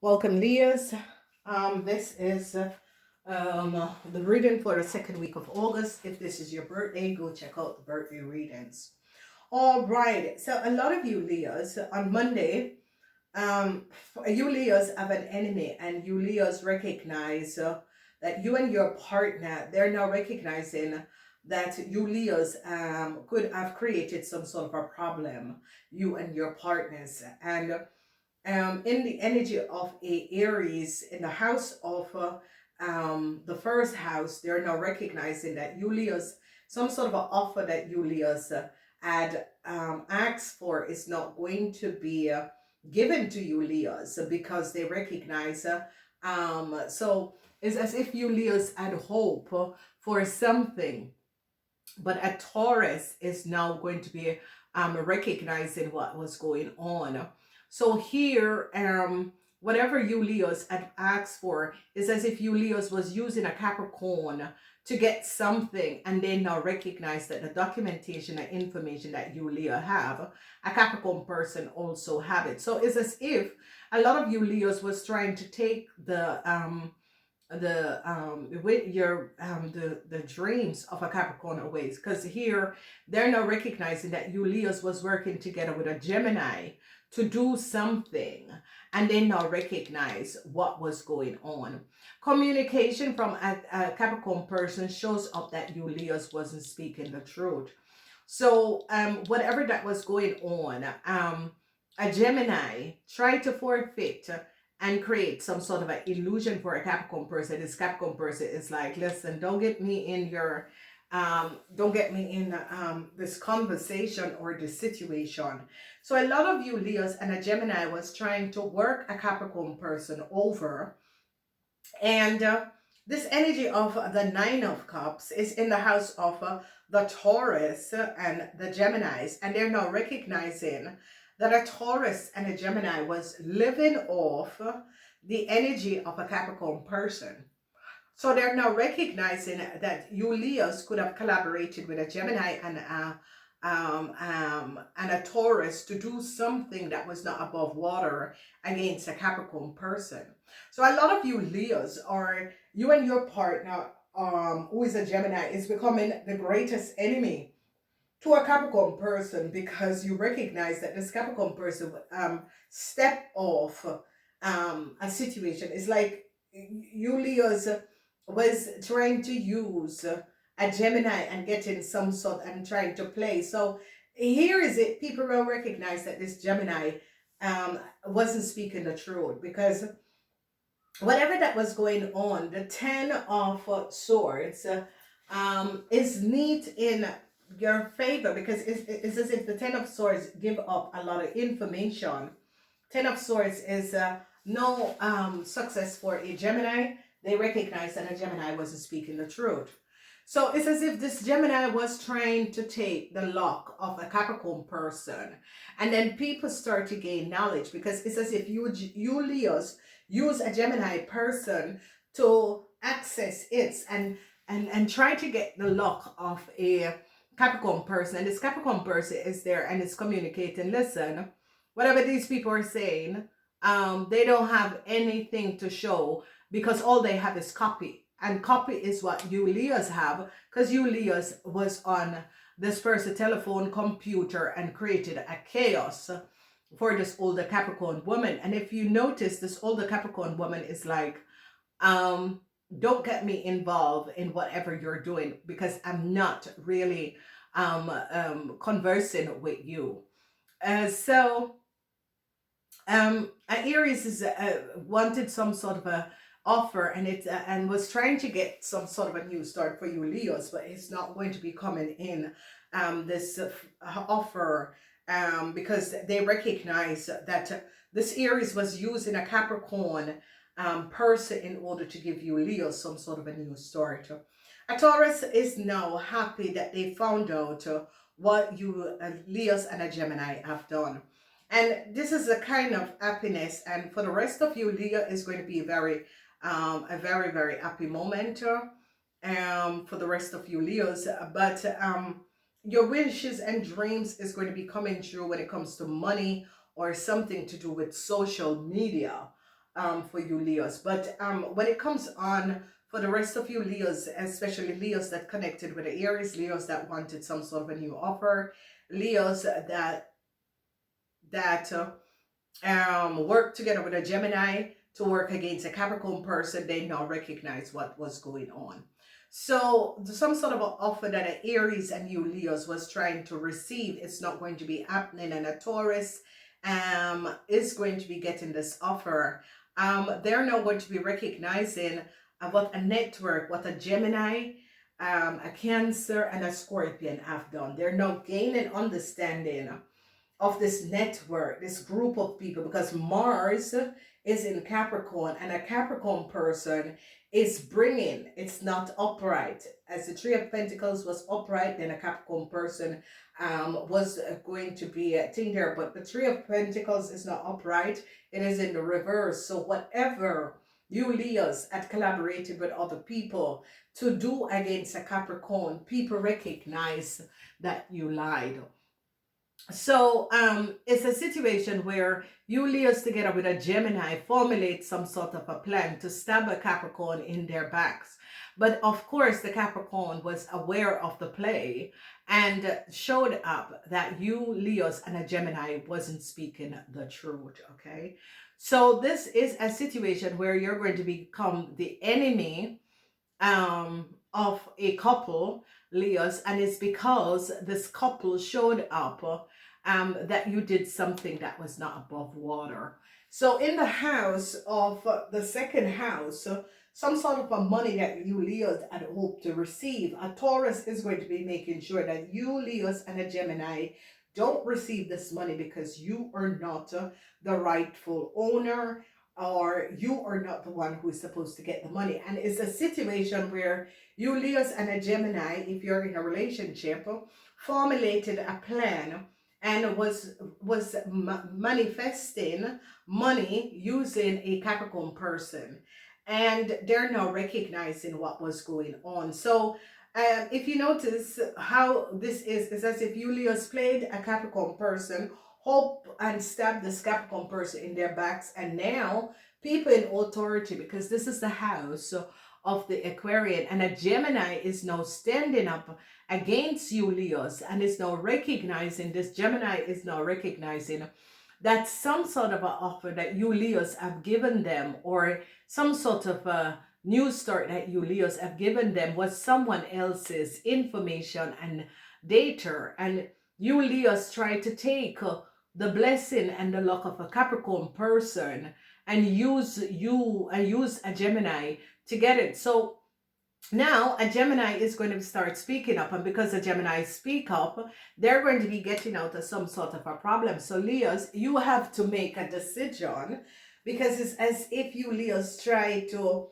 Welcome, Leahs. This is the reading for the second week of August. If this is your birthday, go check out the birthday readings. All right. So, a lot of you Leahs on Monday, you Leahs have an enemy, and you Leahs recognize that you and your partner, they're now recognizing that you Leahs could have created some sort of a problem, you and your partners. And in the energy of a Aries in the house of the first house, they're now recognizing that Julius, some sort of an offer that Julius had asked for is not going to be given to Julius because they recognize. So it's as if Julius had hope for something, but a Taurus is now going to be recognizing what was going on. So here, whatever Julius had asked for is as if Julius was using a Capricorn to get something, and they now recognize that the documentation and information that Julia have, a Capricorn person also have it. So it's as if a lot of Julius was trying to take with your the dreams of a Capricorn away, because here they're now recognizing that Julius was working together with a Gemini to do something, and they now recognize what was going on. Communication from a Capricorn person shows up that Julius wasn't speaking the truth. So whatever that was going on, a Gemini tried to forfeit and create some sort of an illusion for a Capricorn person. This Capricorn person is like, listen, don't get me in this conversation or this situation. So a lot of you Leos and a Gemini was trying to work a Capricorn person over, and this energy of the Nine of Cups is in the house of the Taurus and the Geminis, and they're now recognizing that a Taurus and a Gemini was living off the energy of a Capricorn person. So they're now recognizing that you Leos could have collaborated with a Gemini and a Taurus to do something that was not above water against a Capricorn person. So a lot of you Leos, or you and your partner, who is a Gemini, is becoming the greatest enemy to a Capricorn person, because you recognize that this Capricorn person step off a situation. It's like you Leos was trying to use a Gemini and getting some sort and trying to play. So here is it. People will recognize that this Gemini wasn't speaking the truth, because whatever that was going on, the Ten of Swords is neat in your favor, because it's as if the Ten of Swords give up a lot of information. Ten of Swords is no success for a Gemini. They recognize that a Gemini wasn't speaking the truth. So it's as if this Gemini was trying to take the luck of a Capricorn person. And then people start to gain knowledge, because it's as if you Leos use a Gemini person to access it and try to get the luck of a Capricorn person. And this Capricorn person is there and is communicating, listen, whatever these people are saying, they don't have anything to show, because all they have is copy. And copy is what you Leos have, because you Leos was on this person's telephone, computer, and created a chaos for this older Capricorn woman. And if you notice, this older Capricorn woman is like, don't get me involved in whatever you're doing, because I'm not really conversing with you. So Aries is wanted some sort of a offer, and it and was trying to get some sort of a new start for you Leos, but it's not going to be coming in this offer, because they recognize that this Aries was using a Capricorn person in order to give you Leo some sort of a new start. A Taurus is now happy that they found out what you Leos and a Gemini have done. And this is a kind of happiness, and for the rest of you, Leo is going to be a very, very happy moment for the rest of you Leos. But your wishes and dreams is going to be coming true when it comes to money or something to do with social media. for you Leos. But when it comes on for the rest of you Leos, especially Leos that connected with the Aries, Leos that wanted some sort of a new offer, Leos that work together with a Gemini to work against a Capricorn person, they now recognize what was going on. So some sort of an offer that an Aries and you Leos was trying to receive is not going to be happening, and a Taurus is going to be getting this offer. They're now going to be recognizing what a network, what a Gemini, a Cancer, and a Scorpion have done. They're now gaining understanding of this network, this group of people, because Mars is in Capricorn, and a Capricorn person is bringing, it's not upright. As the Three of Pentacles was upright, then a Capricorn person was going to be a thing there, but the Three of Pentacles is not upright, it is in the reverse. So whatever you Leos had collaborated with other people to do against a Capricorn, people recognize that you lied. So it's a situation where you Leos together with a Gemini formulate some sort of a plan to stab a Capricorn in their backs. But of course, the Capricorn was aware of the play and showed up that you Leos and a Gemini wasn't speaking the truth, okay? So this is a situation where you're going to become the enemy of a couple, Leos, and it's because this couple showed up that you did something that was not above water. So in the house of the second house, some sort of a money that you Leos had hoped to receive, a Taurus is going to be making sure that you Leos and a Gemini don't receive this money because you are not the rightful owner, or you are not the one who is supposed to get the money. And it's a situation where you Leos and a Gemini, if you're in a relationship, formulated a plan and was manifesting money using a Capricorn person, and they're now recognizing what was going on. So if you notice how this is as if you Leos played a Capricorn person, hope and stab this Capricorn person in their backs, and now people in authority, because this is the house of the Aquarian, and a Gemini is now standing up against you Leos and is now recognizing, this Gemini is now recognizing that some sort of an offer that you Leos have given them, or some sort of a news story that you Leos have given them, was someone else's information and data, and you Leos try to take the blessing and the luck of a Capricorn person and use a Gemini to get it. So now a Gemini is going to start speaking up, and because the Gemini speak up, they're going to be getting out of some sort of a problem. So Leos, you have to make a decision, because it's as if you Leos try to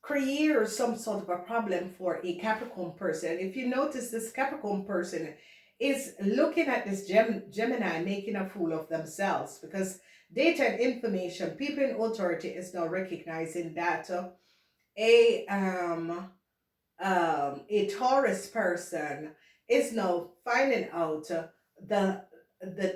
create some sort of a problem for a Capricorn person. If you notice, this Capricorn person is looking at this Gemini making a fool of themselves, because data and information, people in authority is now recognizing that a Taurus person is now finding out the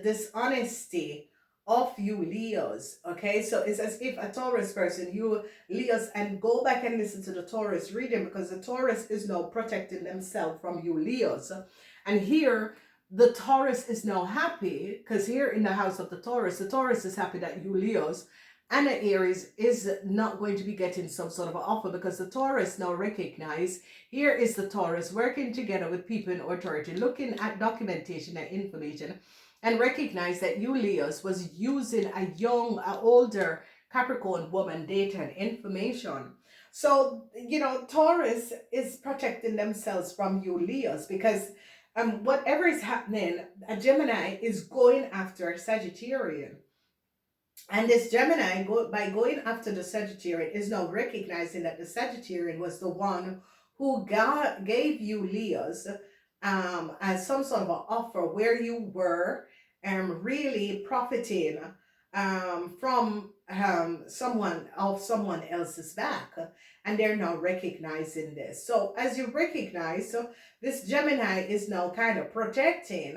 dishonesty of you Leos. Okay, so it's as if a Taurus person, you Leos, and go back and listen to the Taurus reading, because the Taurus is now protecting themselves from you Leos. And here the Taurus is now happy, because here in the house of the Taurus is happy that you Leos and the Aries is not going to be getting some sort of an offer, because the Taurus now recognize, here is the Taurus working together with people in authority, looking at documentation and information, and recognize that you Leos was using a older Capricorn woman data and information. So, you know, Taurus is protecting themselves from you Leos, because whatever is happening, a Gemini is going after a Sagittarian. And this Gemini, by going after the Sagittarian, is now recognizing that the Sagittarian was the one who gave you Leos as some sort of an offer where you were really profiting from someone else's back, and they're now recognizing this. So as you recognize, so this Gemini is now kind of protecting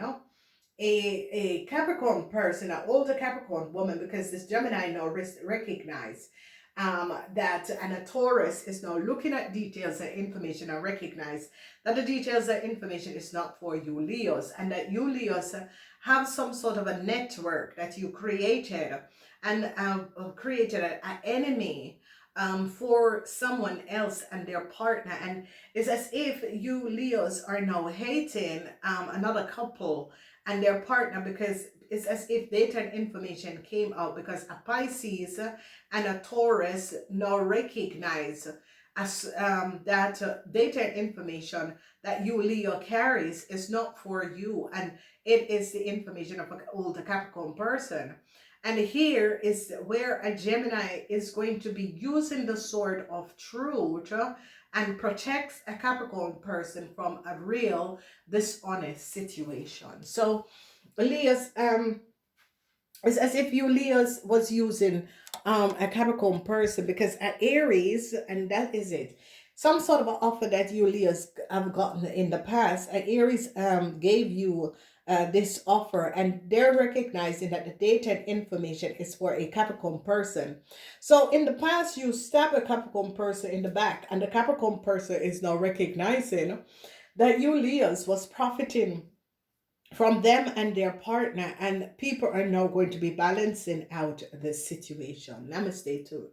a Capricorn person, an older Capricorn woman, because this Gemini now recognize and a Taurus is now looking at details and information and recognize that the details and information is not for you Leos, and that you Leos have some sort of a network that you created, and created an enemy for someone else and their partner. And it's as if you Leos are now hating another couple and their partner, because it's as if data and information came out, because a Pisces and a Taurus now recognize as that data and information that you Leo carries is not for you, and it is the information of an older Capricorn person. And here is where a Gemini is going to be using the sword of truth and protects a Capricorn person from a real dishonest situation. So Leo's it's as if you Leo's was using a Capricorn person, because at Aries, and that is it, some sort of an offer that you Leo's have gotten in the past, and Aries gave you this offer, and they're recognizing that the data and information is for a Capricorn person. So in the past, you stab a Capricorn person in the back, and the Capricorn person is now recognizing that you Leos was profiting from them and their partner, and people are now going to be balancing out this situation. Namaste too.